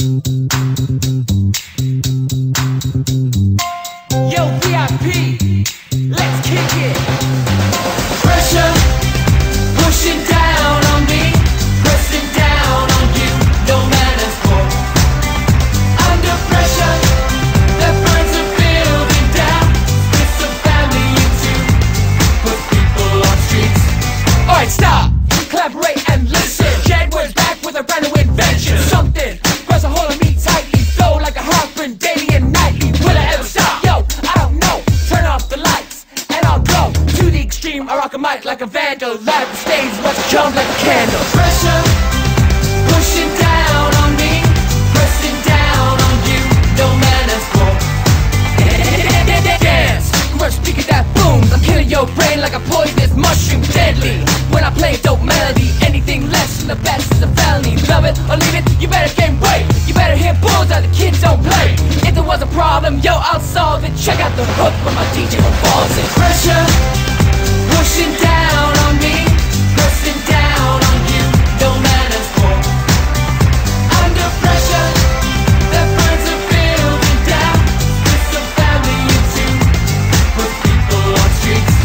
Yo, VIP, let's kick it. Pressure pushing down on me, pressing down on you, no manners for. Under pressure, that burns the building down. It's a family into puts people on streets. Alright, stop, collaborate and listen. Jedward's back with a brand new invention. Something grabs a hold of me tightly, flow like a harpoon daily and nightly. Will I ever stop? Yo, I don't know. Turn off the lights and I'll go to the extreme. I rock a mic like a vandal, light up the stage, watch it jump like a candle. Pressure pushing down on me, pressing down on you, no manners for. Dance, crush speaker that booms. I'm killing your brain like a poisonous mushroom, deadly. When I play a dope melody, anything less than the best is a felony. Love it or leave it, you better gain weight. You better hit bullseye, the kids don't play. If there was a problem, yo, I'll solve it. Check out the hook when my DJ falls in. Pressure pushing down on me, pressing down on you, no manners for. Under pressure, that burns a building down. It's a family of two, puts people on streets.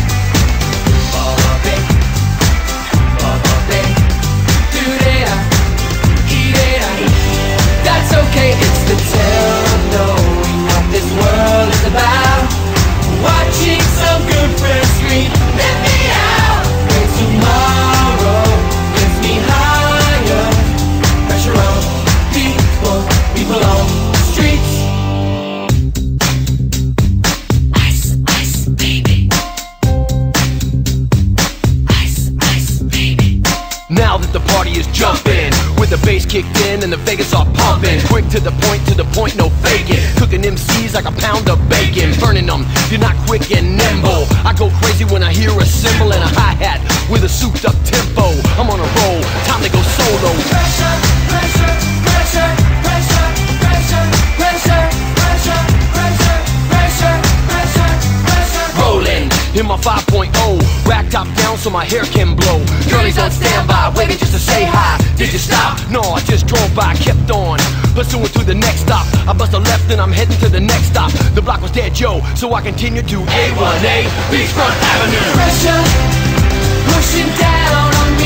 Baba Bay, do-da, eat-da. That's okay, it's the tale of knowing what this world is about. Watching some good friends scream, let me out. Where tomorrow lifts me higher. Pressure on people, people on the streets. Ice, ice, baby. Ice, ice, baby. Now that the party is jumping, with the bass kicked in and the Vegas are pumping. Quick to the point, no faking. Cooking MCs like a pound of bacon. Burning them, you're not quick and nimble. I go crazy when I hear a cymbal and a hi-hat with a souped up tempo. I'm on a roll, time to go solo. Pressure, pressure, pressure, pressure, pressure, pressure, pressure, pressure, pressure, pressure, pressure. Rolling in my 5.0, rack top down so my hair can blow. Girlies on standby, waiting just to say hi. Did you stop? No, I just drove by, kept on pursuing through the next stop. I bust a left and I'm heading to the next stop. The block was dead, yo, so I continued to A1A Beachfront Avenue. Pressure pushing down on me,